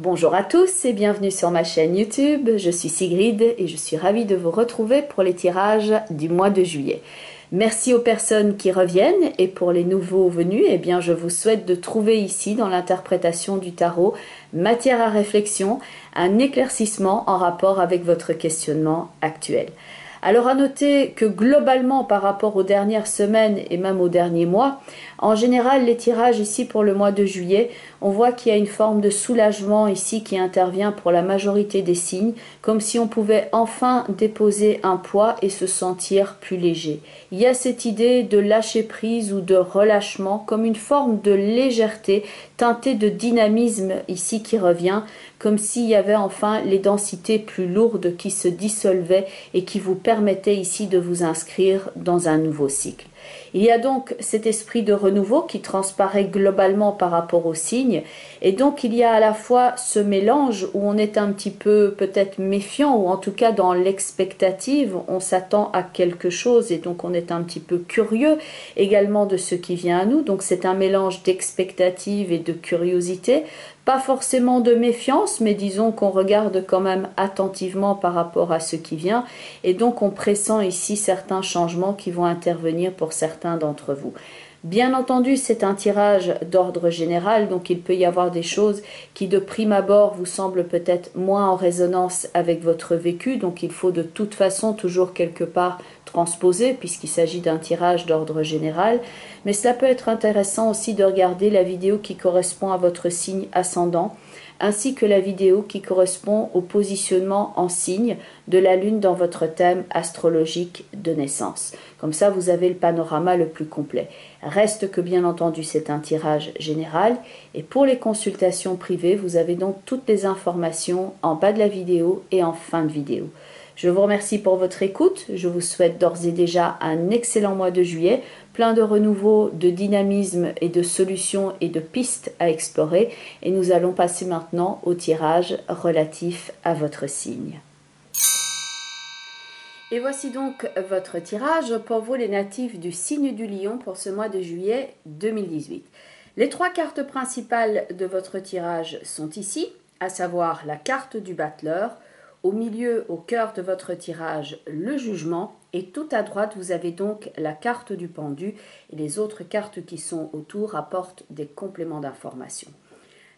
Bonjour à tous et bienvenue sur ma chaîne YouTube, je suis Sigrid et je suis ravie de vous retrouver pour les tirages du mois de juillet. Merci aux personnes qui reviennent et pour les nouveaux venus, eh bien je vous souhaite de trouver ici dans l'interprétation du tarot matière à réflexion, un éclaircissement en rapport avec votre questionnement actuel. Alors à noter que globalement par rapport aux dernières semaines et même aux derniers mois, en général les tirages ici pour le mois de juillet, on voit qu'il y a une forme de soulagement ici qui intervient pour la majorité des signes, comme si on pouvait enfin déposer un poids et se sentir plus léger. Il y a cette idée de lâcher prise ou de relâchement comme une forme de légèreté teintée de dynamisme ici qui revient, comme s'il y avait enfin les densités plus lourdes qui se dissolvaient et qui vous permettaient ici de vous inscrire dans un nouveau cycle. Il y a donc cet esprit de renouveau qui transparaît globalement par rapport aux signes et donc il y a à la fois ce mélange où on est un petit peu peut-être méfiant ou en tout cas dans l'expectative, on s'attend à quelque chose et donc on est un petit peu curieux également de ce qui vient à nous, donc c'est un mélange d'expectative et de curiosité. Pas forcément de méfiance, mais disons qu'on regarde quand même attentivement par rapport à ce qui vient et donc on pressent ici certains changements qui vont intervenir pour certains d'entre vous. Bien entendu, c'est un tirage d'ordre général, donc il peut y avoir des choses qui de prime abord vous semblent peut-être moins en résonance avec votre vécu, donc il faut de toute façon toujours quelque part transposer puisqu'il s'agit d'un tirage d'ordre général, mais cela peut être intéressant aussi de regarder la vidéo qui correspond à votre signe ascendant, ainsi que la vidéo qui correspond au positionnement en signe de la Lune dans votre thème astrologique de naissance. Comme ça, vous avez le panorama le plus complet. Reste que bien entendu, c'est un tirage général et pour les consultations privées, vous avez donc toutes les informations en bas de la vidéo et en fin de vidéo. Je vous remercie pour votre écoute, je vous souhaite d'ores et déjà un excellent mois de juillet, plein de renouveau, de dynamisme et de solutions et de pistes à explorer. Et nous allons passer maintenant au tirage relatif à votre signe. Et voici donc votre tirage pour vous les natifs du signe du lion pour ce mois de juillet 2018. Les trois cartes principales de votre tirage sont ici, à savoir la carte du battleur, au milieu, au cœur de votre tirage, le jugement, et tout à droite, vous avez donc la carte du pendu, et les autres cartes qui sont autour apportent des compléments d'information.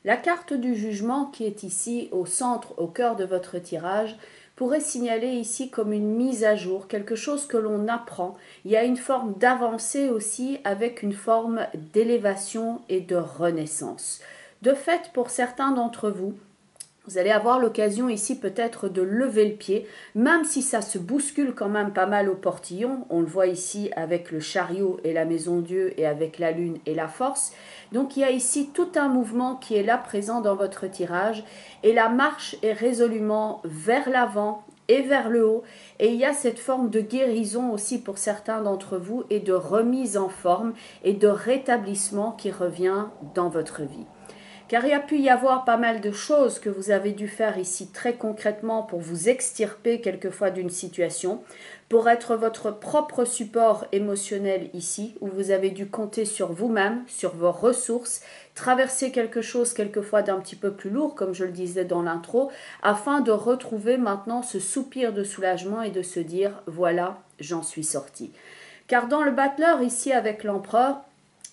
La carte du jugement qui est ici au centre, au cœur de votre tirage, pourrait signaler ici comme une mise à jour, quelque chose que l'on apprend. Il y a une forme d'avancée aussi avec une forme d'élévation et de renaissance. De fait, pour certains d'entre vous, vous allez avoir l'occasion ici peut-être de lever le pied, même si ça se bouscule quand même pas mal au portillon. On le voit ici avec le chariot et la maison Dieu et avec la lune et la force. Donc il y a ici tout un mouvement qui est là présent dans votre tirage et la marche est résolument vers l'avant et vers le haut. Et il y a cette forme de guérison aussi pour certains d'entre vous et de remise en forme et de rétablissement qui revient dans votre vie. Car il y a pu y avoir pas mal de choses que vous avez dû faire ici très concrètement pour vous extirper quelquefois d'une situation, pour être votre propre support émotionnel ici, où vous avez dû compter sur vous-même, sur vos ressources, traverser quelque chose quelquefois d'un petit peu plus lourd, comme je le disais dans l'intro, afin de retrouver maintenant ce soupir de soulagement et de se dire « voilà, j'en suis sorti ». Car dans le battleur ici avec l'empereur,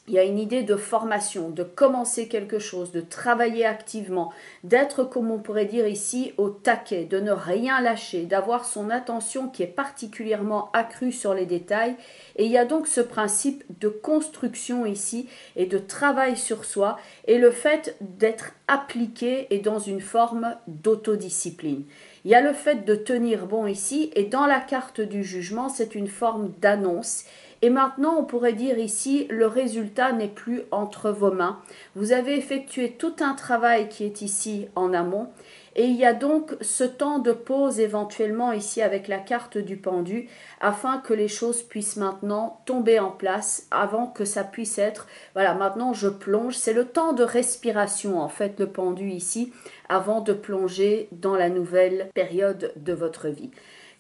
il y a une idée de formation, de commencer quelque chose, de travailler activement, d'être, comme on pourrait dire ici, au taquet, de ne rien lâcher, d'avoir son attention qui est particulièrement accrue sur les détails. Et il y a donc ce principe de construction ici et de travail sur soi et le fait d'être appliqué et dans une forme d'autodiscipline. Il y a le fait de tenir bon ici et dans la carte du jugement, c'est une forme d'annonce. Et maintenant, on pourrait dire ici, le résultat n'est plus entre vos mains. Vous avez effectué tout un travail qui est ici en amont. Et il y a donc ce temps de pause éventuellement ici avec la carte du pendu, afin que les choses puissent maintenant tomber en place, avant que ça puisse être, voilà, maintenant je plonge. C'est le temps de respiration en fait, le pendu ici, avant de plonger dans la nouvelle période de votre vie.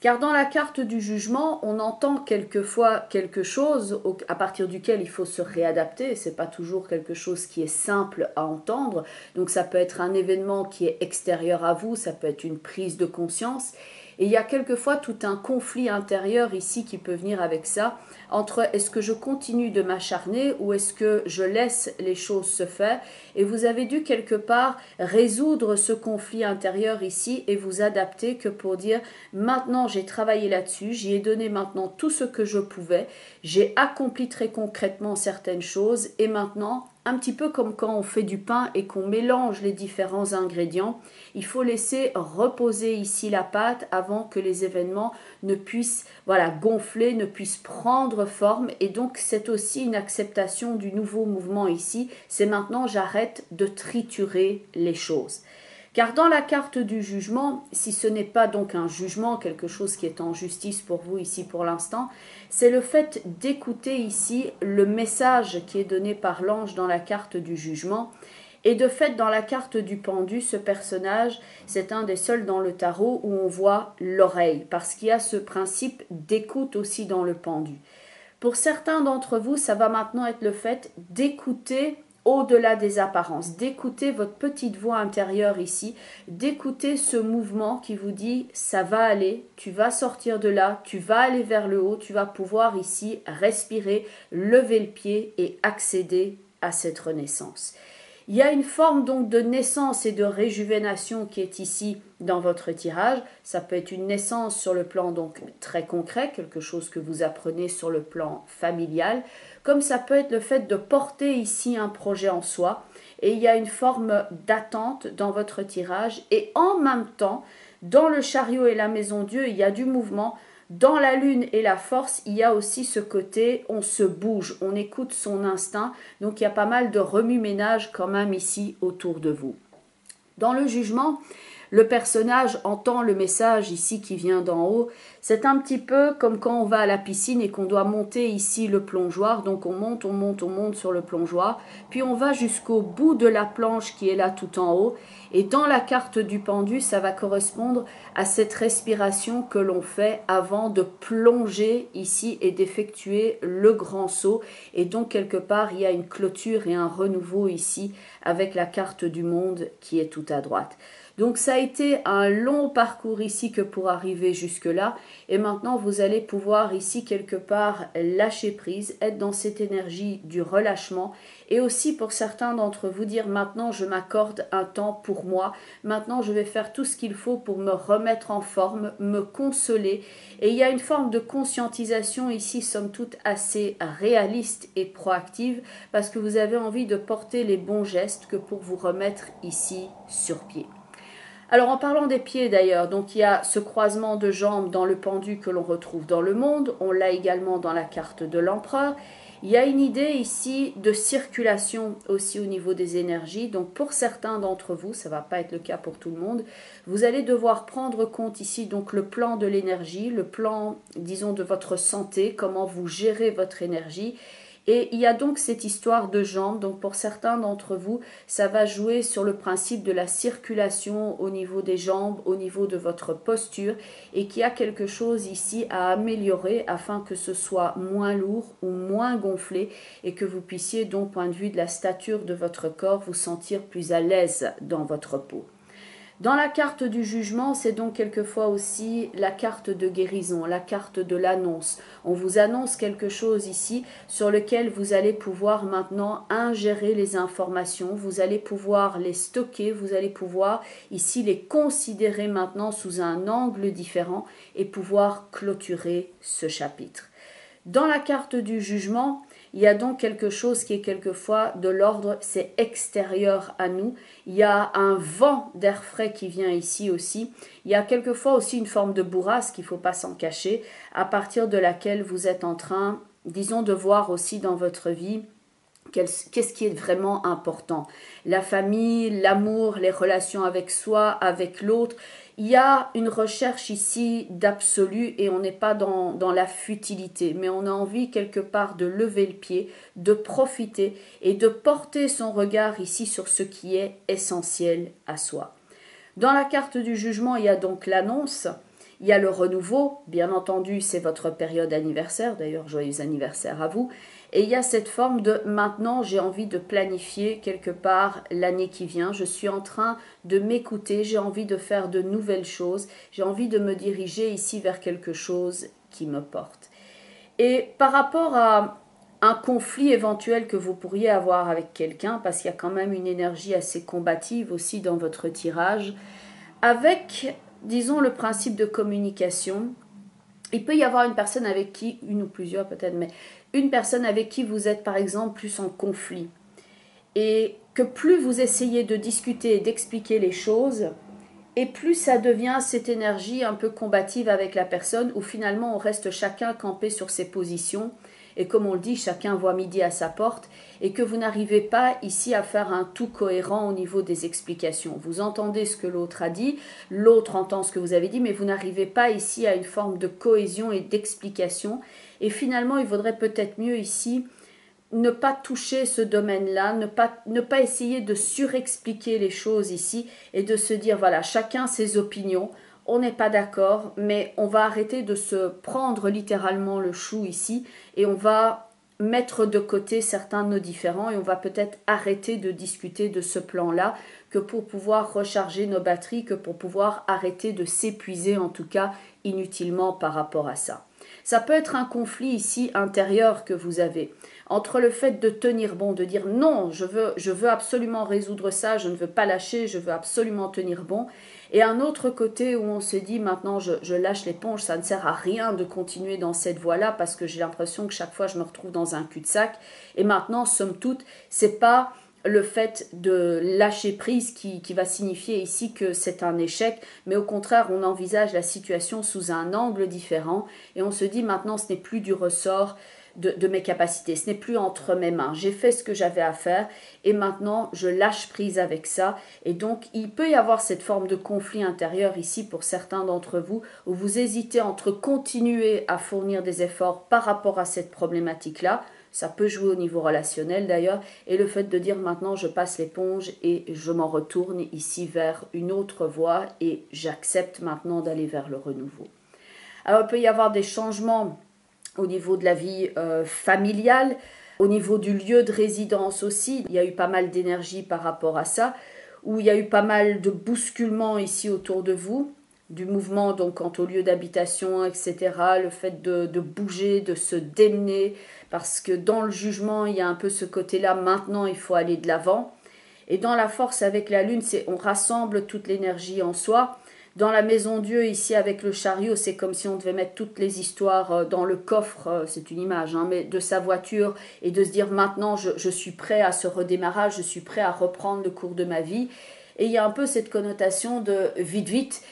Car dans la carte du jugement, on entend quelquefois quelque chose à partir duquel il faut se réadapter. Ce n'est pas toujours quelque chose qui est simple à entendre. Donc ça peut être un événement qui est extérieur à vous, ça peut être une prise de conscience. Et il y a quelquefois tout un conflit intérieur ici qui peut venir avec ça, entre est-ce que je continue de m'acharner ou est-ce que je laisse les choses se faire. Et vous avez dû quelque part résoudre ce conflit intérieur ici et vous adapter que pour dire maintenant j'ai travaillé là-dessus, j'y ai donné maintenant tout ce que je pouvais, j'ai accompli très concrètement certaines choses et maintenant, un petit peu comme quand on fait du pain et qu'on mélange les différents ingrédients, il faut laisser reposer ici la pâte avant que les événements ne puissent gonfler, ne puissent prendre forme. Et donc c'est aussi une acceptation du nouveau mouvement ici, c'est maintenant j'arrête de triturer les choses. Car dans la carte du jugement, si ce n'est pas donc un jugement, quelque chose qui est en justice pour vous ici pour l'instant, c'est le fait d'écouter ici le message qui est donné par l'ange dans la carte du jugement. Et de fait, dans la carte du pendu, ce personnage, c'est un des seuls dans le tarot où on voit l'oreille, parce qu'il y a ce principe d'écoute aussi dans le pendu. Pour certains d'entre vous, ça va maintenant être le fait d'écouter au-delà des apparences, d'écouter votre petite voix intérieure ici, d'écouter ce mouvement qui vous dit ça va aller, tu vas sortir de là, tu vas aller vers le haut, tu vas pouvoir ici respirer, lever le pied et accéder à cette renaissance. Il y a une forme donc de naissance et de réjuvénation qui est ici dans votre tirage. Ça peut être une naissance sur le plan donc très concret, quelque chose que vous apprenez sur le plan familial, comme ça peut être le fait de porter ici un projet en soi. Et il y a une forme d'attente dans votre tirage. Et en même temps, dans le chariot et la maison Dieu, il y a du mouvement. Dans la lune et la force, il y a aussi ce côté, on se bouge, on écoute son instinct. Donc il y a pas mal de remue-ménage quand même ici autour de vous. Dans le jugement, le personnage entend le message ici qui vient d'en haut. C'est un petit peu comme quand on va à la piscine et qu'on doit monter ici le plongeoir. Donc on monte, on monte, on monte sur le plongeoir. Puis on va jusqu'au bout de la planche qui est là tout en haut. Et dans la carte du pendu, ça va correspondre à cette respiration que l'on fait avant de plonger ici et d'effectuer le grand saut. Et donc quelque part, il y a une clôture et un renouveau ici avec la carte du monde qui est tout à droite. Donc ça a été un long parcours ici que pour arriver jusque-là. Et maintenant, vous allez pouvoir ici quelque part lâcher prise, être dans cette énergie du relâchement. Et aussi pour certains d'entre vous dire maintenant je m'accorde un temps pour moi. Maintenant je vais faire tout ce qu'il faut pour me remettre en forme, me consoler. Et il y a une forme de conscientisation ici somme toute assez réaliste et proactive parce que vous avez envie de porter les bons gestes que pour vous remettre ici sur pied. Alors en parlant des pieds d'ailleurs, donc il y a ce croisement de jambes dans le pendu que l'on retrouve dans le monde, on l'a également dans la carte de l'empereur. Il y a une idée ici de circulation aussi au niveau des énergies, donc pour certains d'entre vous, ça ne va pas être le cas pour tout le monde, vous allez devoir prendre compte ici donc le plan de l'énergie, le plan disons de votre santé, comment vous gérez votre énergie. Et il y a donc cette histoire de jambes, donc pour certains d'entre vous, ça va jouer sur le principe de la circulation au niveau des jambes, au niveau de votre posture, et qu'il y a quelque chose ici à améliorer afin que ce soit moins lourd ou moins gonflé, et que vous puissiez donc, point de vue de la stature de votre corps, vous sentir plus à l'aise dans votre peau. Dans la carte du jugement, c'est donc quelquefois aussi la carte de guérison, la carte de l'annonce. On vous annonce quelque chose ici sur lequel vous allez pouvoir maintenant ingérer les informations, vous allez pouvoir les stocker, vous allez pouvoir ici les considérer maintenant sous un angle différent et pouvoir clôturer ce chapitre. Dans la carte du jugement, il y a donc quelque chose qui est quelquefois de l'ordre, c'est extérieur à nous. Il y a un vent d'air frais qui vient ici aussi. Il y a quelquefois aussi une forme de bourrasque, il ne faut pas s'en cacher, à partir de laquelle vous êtes en train, disons, de voir aussi dans votre vie qu'est-ce qui est vraiment important. La famille, l'amour, les relations avec soi, avec l'autre. Il y a une recherche ici d'absolu et on n'est pas dans la futilité, mais on a envie quelque part de lever le pied, de profiter et de porter son regard ici sur ce qui est essentiel à soi. Dans la carte du jugement, il y a donc l'annonce. Il y a le renouveau, bien entendu, c'est votre période anniversaire, d'ailleurs joyeux anniversaire à vous. Et il y a cette forme de maintenant j'ai envie de planifier quelque part l'année qui vient, je suis en train de m'écouter, j'ai envie de faire de nouvelles choses, j'ai envie de me diriger ici vers quelque chose qui me porte. Et par rapport à un conflit éventuel que vous pourriez avoir avec quelqu'un, parce qu'il y a quand même une énergie assez combative aussi dans votre tirage, avec, disons, le principe de communication, il peut y avoir une personne avec qui, une ou plusieurs peut-être, mais une personne avec qui vous êtes par exemple plus en conflit. Et que plus vous essayez de discuter et d'expliquer les choses, et plus ça devient cette énergie un peu combative avec la personne, où finalement on reste chacun campé sur ses positions, et comme on le dit, chacun voit midi à sa porte, et que vous n'arrivez pas ici à faire un tout cohérent au niveau des explications. Vous entendez ce que l'autre a dit, l'autre entend ce que vous avez dit, mais vous n'arrivez pas ici à une forme de cohésion et d'explication. Et finalement, il vaudrait peut-être mieux ici ne pas toucher ce domaine-là, ne pas essayer de surexpliquer les choses ici et de se dire, voilà, chacun ses opinions, on n'est pas d'accord, mais on va arrêter de se prendre littéralement le chou ici et on va mettre de côté certains de nos différends et on va peut-être arrêter de discuter de ce plan-là que pour pouvoir recharger nos batteries, que pour pouvoir arrêter de s'épuiser en tout cas inutilement par rapport à ça. Ça peut être un conflit ici intérieur que vous avez entre le fait de tenir bon, de dire non, je veux absolument résoudre ça, je ne veux pas lâcher, je veux absolument tenir bon, et un autre côté où on se dit maintenant je lâche l'éponge, ça ne sert à rien de continuer dans cette voie-là parce que j'ai l'impression que chaque fois je me retrouve dans un cul-de-sac, et maintenant somme toute, c'est pas le fait de lâcher prise qui va signifier ici que c'est un échec, mais au contraire on envisage la situation sous un angle différent et on se dit maintenant ce n'est plus du ressort de mes capacités, ce n'est plus entre mes mains, j'ai fait ce que j'avais à faire et maintenant je lâche prise avec ça. Et donc il peut y avoir cette forme de conflit intérieur ici pour certains d'entre vous où vous hésitez entre continuer à fournir des efforts par rapport à cette problématique là. Ça peut jouer au niveau relationnel d'ailleurs, et le fait de dire maintenant je passe l'éponge et je m'en retourne ici vers une autre voie et j'accepte maintenant d'aller vers le renouveau. Alors il peut y avoir des changements au niveau de la vie familiale, au niveau du lieu de résidence aussi. Il y a eu pas mal d'énergie par rapport à ça, où il y a eu pas mal de bousculements ici autour de vous, du mouvement donc quant au lieu d'habitation, etc. Le fait de bouger, de se démener, parce que dans le jugement, il y a un peu ce côté-là, maintenant il faut aller de l'avant. Et dans la force avec la lune, c'est on rassemble toute l'énergie en soi. Dans la maison Dieu, ici avec le chariot, c'est comme si on devait mettre toutes les histoires dans le coffre, c'est une image, hein, mais de sa voiture, et de se dire maintenant je suis prêt à ce redémarrage, je suis prêt à reprendre le cours de ma vie. Et il y a un peu cette connotation de vite, vite,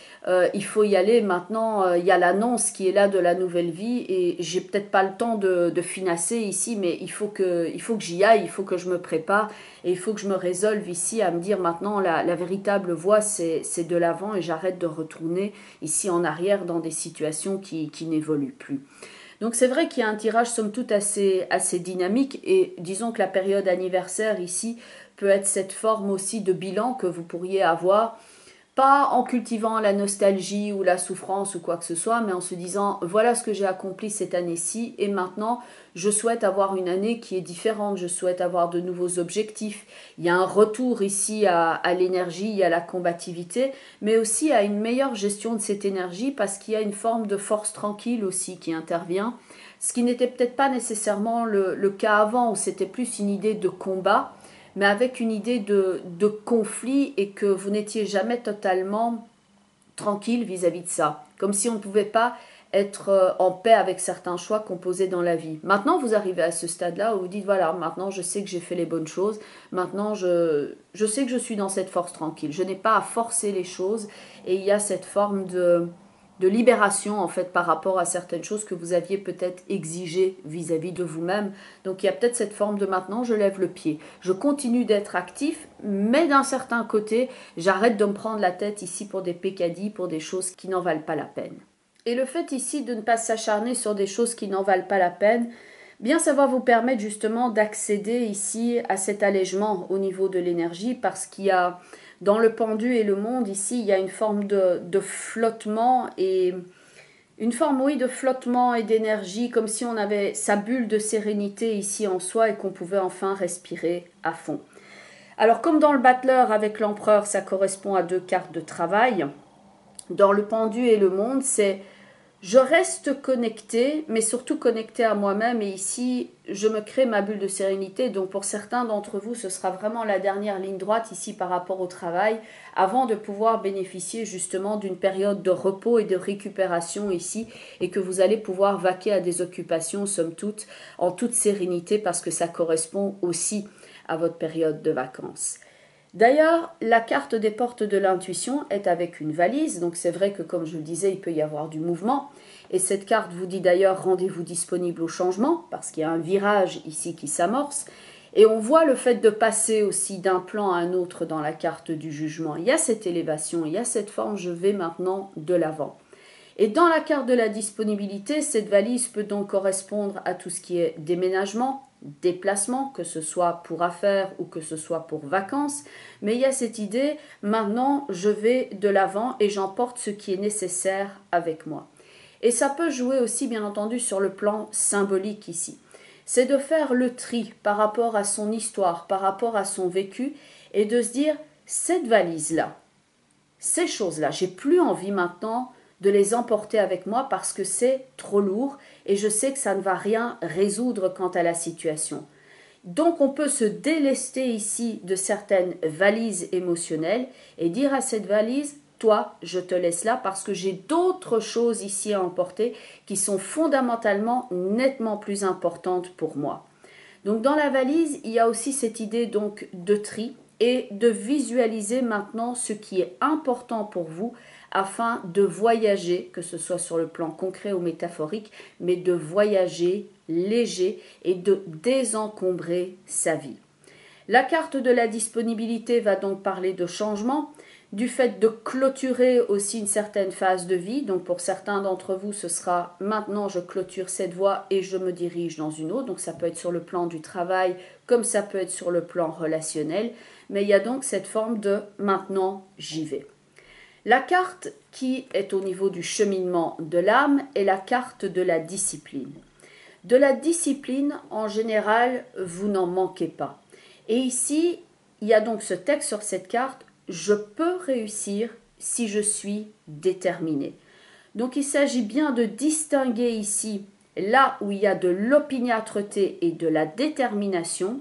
il faut y aller maintenant, il y a l'annonce qui est là de la nouvelle vie et j'ai peut-être pas le temps de finasser ici, mais il faut que j'y aille, il faut que je me prépare et il faut que je me résolve ici à me dire maintenant la véritable voie c'est de l'avant et j'arrête de retourner ici en arrière dans des situations qui n'évoluent plus. Donc c'est vrai qu'il y a un tirage somme toute assez dynamique et disons que la période anniversaire ici peut être cette forme aussi de bilan que vous pourriez avoir, pas en cultivant la nostalgie ou la souffrance ou quoi que ce soit, mais en se disant voilà ce que j'ai accompli cette année-ci et maintenant je souhaite avoir une année qui est différente, je souhaite avoir de nouveaux objectifs. Il y a un retour ici à l'énergie, à la combativité, mais aussi à une meilleure gestion de cette énergie parce qu'il y a une forme de force tranquille aussi qui intervient, ce qui n'était peut-être pas nécessairement le cas avant où c'était plus une idée de combat, mais avec une idée de conflit et que vous n'étiez jamais totalement tranquille vis-à-vis de ça. Comme si on ne pouvait pas être en paix avec certains choix qu'on posait dans la vie. Maintenant, vous arrivez à ce stade-là où vous dites, voilà, maintenant je sais que j'ai fait les bonnes choses, maintenant je sais que je suis dans cette force tranquille. Je n'ai pas à forcer les choses et il y a cette forme de libération en fait par rapport à certaines choses que vous aviez peut-être exigées vis-à-vis de vous-même. Donc il y a peut-être cette forme de maintenant je lève le pied. Je continue d'être actif, mais d'un certain côté, j'arrête de me prendre la tête ici pour des pécadilles, pour des choses qui n'en valent pas la peine. Et le fait ici de ne pas s'acharner sur des choses qui n'en valent pas la peine, bien ça va vous permettre justement d'accéder ici à cet allègement au niveau de l'énergie parce qu'il y a dans le pendu et le monde ici, il y a une forme de flottement et Une forme, oui, de flottement et d'énergie, comme si on avait sa bulle de sérénité ici en soi et qu'on pouvait enfin respirer à fond. Alors, comme dans le battleur avec l'empereur, ça correspond à 2 cartes de travail. Dans le pendu et le monde, c'est je reste connecté, mais surtout connecté à moi-même. Et ici, je me crée ma bulle de sérénité. Donc, pour certains d'entre vous, ce sera vraiment la dernière ligne droite ici par rapport au travail, avant de pouvoir bénéficier justement d'une période de repos et de récupération ici, et que vous allez pouvoir vaquer à des occupations, somme toute, en toute sérénité, parce que ça correspond aussi à votre période de vacances. D'ailleurs, la carte des portes de l'intuition est avec une valise, donc c'est vrai que comme je le disais, il peut y avoir du mouvement. Et cette carte vous dit d'ailleurs rendez-vous disponible au changement, parce qu'il y a un virage ici qui s'amorce. Et on voit le fait de passer aussi d'un plan à un autre dans la carte du jugement. Il y a cette élévation, il y a cette forme, je vais maintenant de l'avant. Et dans la carte de la disponibilité, cette valise peut donc correspondre à tout ce qui est déménagement, déplacement, que ce soit pour affaires ou que ce soit pour vacances. Mais il y a cette idée, maintenant je vais de l'avant et j'emporte ce qui est nécessaire avec moi. Et ça peut jouer aussi bien entendu sur le plan symbolique ici. C'est de faire le tri par rapport à son histoire, par rapport à son vécu et de se dire, cette valise-là, ces choses-là, j'ai plus envie maintenant de les emporter avec moi parce que c'est trop lourd et je sais que ça ne va rien résoudre quant à la situation. Donc on peut se délester ici de certaines valises émotionnelles et dire à cette valise, toi, je te laisse là parce que j'ai d'autres choses ici à emporter qui sont fondamentalement nettement plus importantes pour moi. Donc dans la valise, il y a aussi cette idée donc de tri et de visualiser maintenant ce qui est important pour vous afin de voyager, que ce soit sur le plan concret ou métaphorique, mais de voyager léger et de désencombrer sa vie. La carte de la disponibilité va donc parler de changement, du fait de clôturer aussi une certaine phase de vie. Donc pour certains d'entre vous, ce sera maintenant je clôture cette voie et je me dirige dans une autre. Donc ça peut être sur le plan du travail comme ça peut être sur le plan relationnel. Mais il y a donc cette forme de maintenant j'y vais. La carte qui est au niveau du cheminement de l'âme est la carte de la discipline. De la discipline, en général, vous n'en manquez pas. Et ici, il y a donc ce texte sur cette carte, je peux réussir si je suis déterminé. Donc il s'agit bien de distinguer ici là où il y a de l'opiniâtreté et de la détermination,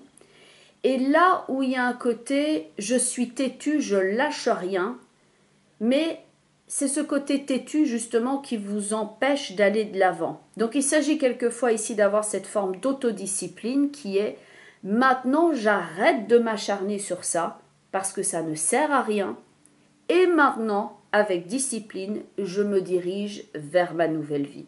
et là où il y a un côté je suis têtu, je lâche rien, mais c'est ce côté têtu justement qui vous empêche d'aller de l'avant. Donc il s'agit quelquefois ici d'avoir cette forme d'autodiscipline qui est maintenant j'arrête de m'acharner sur ça parce que ça ne sert à rien et maintenant avec discipline je me dirige vers ma nouvelle vie.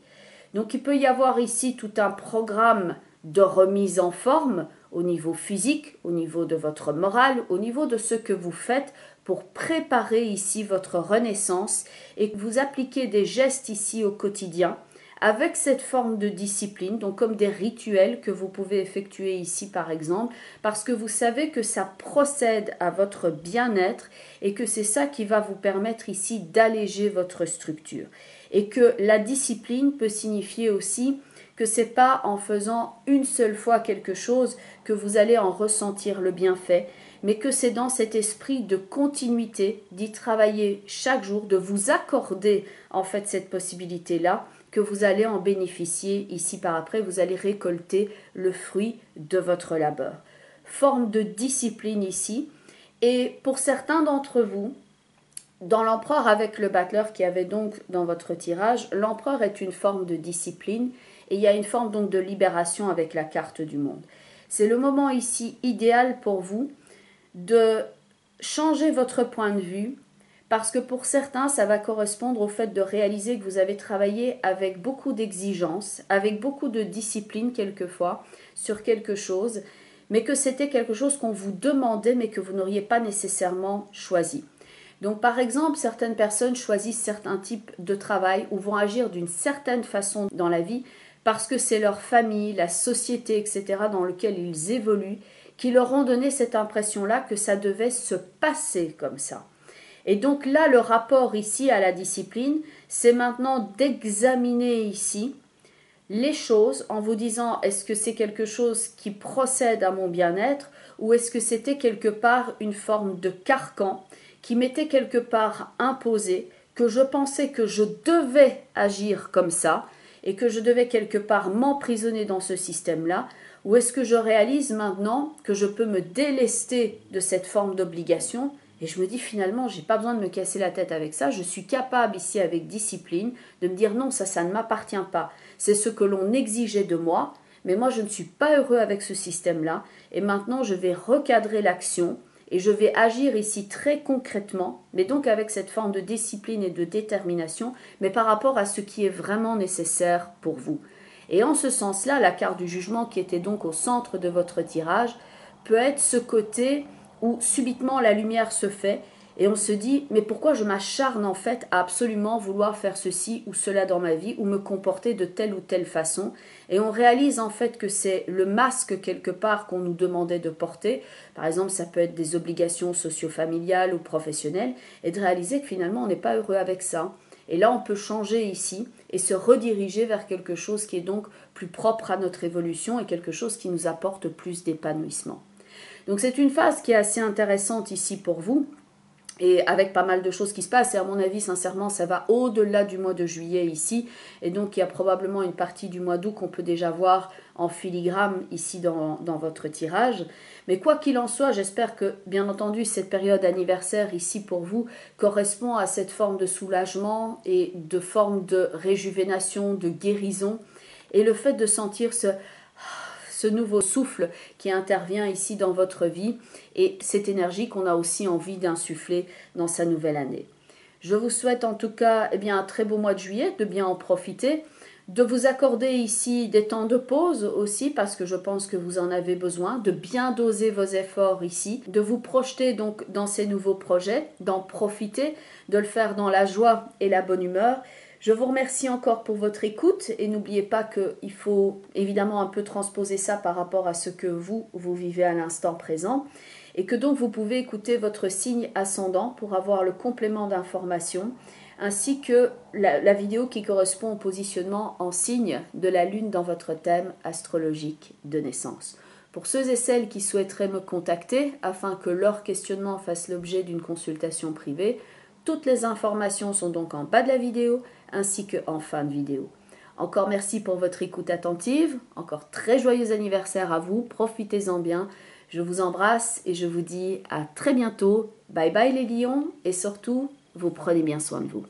Donc il peut y avoir ici tout un programme de remise en forme au niveau physique, au niveau de votre morale, au niveau de ce que vous faites pour préparer ici votre renaissance et que vous appliquez des gestes ici au quotidien avec cette forme de discipline, donc comme des rituels que vous pouvez effectuer ici par exemple, parce que vous savez que ça procède à votre bien-être et que c'est ça qui va vous permettre ici d'alléger votre structure. Et que la discipline peut signifier aussi que ce n'est pas en faisant une seule fois quelque chose que vous allez en ressentir le bienfait, mais que c'est dans cet esprit de continuité, d'y travailler chaque jour, de vous accorder en fait cette possibilité-là, que vous allez en bénéficier ici par après, vous allez récolter le fruit de votre labeur. Forme de discipline ici, et pour certains d'entre vous, dans l'empereur avec le battleur qui avait donc dans votre tirage, l'empereur est une forme de discipline et il y a une forme donc de libération avec la carte du monde. C'est le moment ici idéal pour vous de changer votre point de vue parce que pour certains, ça va correspondre au fait de réaliser que vous avez travaillé avec beaucoup d'exigences, avec beaucoup de discipline quelquefois sur quelque chose, mais que c'était quelque chose qu'on vous demandait mais que vous n'auriez pas nécessairement choisi. Donc par exemple, certaines personnes choisissent certains types de travail ou vont agir d'une certaine façon dans la vie parce que c'est leur famille, la société, etc. dans lequel ils évoluent qui leur ont donné cette impression-là que ça devait se passer comme ça. Et donc là, le rapport ici à la discipline, c'est maintenant d'examiner ici les choses en vous disant est-ce que c'est quelque chose qui procède à mon bien-être ou est-ce que c'était quelque part une forme de carcan qui m'était quelque part imposé, que je pensais que je devais agir comme ça et que je devais quelque part m'emprisonner dans ce système-là, ou est-ce que je réalise maintenant que je peux me délester de cette forme d'obligation et je me dis finalement, j'ai pas besoin de me casser la tête avec ça, je suis capable ici avec discipline de me dire non, ça ne m'appartient pas. C'est ce que l'on exigeait de moi, mais moi je ne suis pas heureux avec ce système-là et maintenant je vais recadrer l'action et je vais agir ici très concrètement, mais donc avec cette forme de discipline et de détermination, mais par rapport à ce qui est vraiment nécessaire pour vous. Et en ce sens-là, la carte du jugement qui était donc au centre de votre tirage peut être ce côté où subitement la lumière se fait et on se dit mais pourquoi je m'acharne en fait à absolument vouloir faire ceci ou cela dans ma vie ou me comporter de telle ou telle façon et on réalise en fait que c'est le masque quelque part qu'on nous demandait de porter, par exemple ça peut être des obligations socio-familiales ou professionnelles et de réaliser que finalement on n'est pas heureux avec ça. Et là, on peut changer ici et se rediriger vers quelque chose qui est donc plus propre à notre évolution et quelque chose qui nous apporte plus d'épanouissement. Donc c'est une phase qui est assez intéressante ici pour vous et avec pas mal de choses qui se passent. Et à mon avis, sincèrement, ça va au-delà du mois de juillet ici. Et donc, il y a probablement une partie du mois d'août qu'on peut déjà voir en filigrane ici dans votre tirage. Mais quoi qu'il en soit, j'espère que, bien entendu, cette période anniversaire ici pour vous correspond à cette forme de soulagement et de forme de réjuvénation, de guérison. Et le fait de sentir ce nouveau souffle qui intervient ici dans votre vie et cette énergie qu'on a aussi envie d'insuffler dans sa nouvelle année. Je vous souhaite en tout cas un très beau mois de juillet, de bien en profiter, de vous accorder ici des temps de pause aussi parce que je pense que vous en avez besoin, de bien doser vos efforts ici, de vous projeter donc dans ces nouveaux projets, d'en profiter, de le faire dans la joie et la bonne humeur. Je vous remercie encore pour votre écoute et n'oubliez pas qu'il faut évidemment un peu transposer ça par rapport à ce que vous vivez à l'instant présent et que donc vous pouvez écouter votre signe ascendant pour avoir le complément d'information ainsi que la vidéo qui correspond au positionnement en signe de la lune dans votre thème astrologique de naissance. Pour ceux et celles qui souhaiteraient me contacter afin que leur questionnement fasse l'objet d'une consultation privée, toutes les informations sont donc en bas de la vidéo ainsi qu'en fin de vidéo. Encore merci pour votre écoute attentive, encore très joyeux anniversaire à vous, profitez-en bien. Je vous embrasse et je vous dis à très bientôt. Bye bye les lions et surtout, vous prenez bien soin de vous.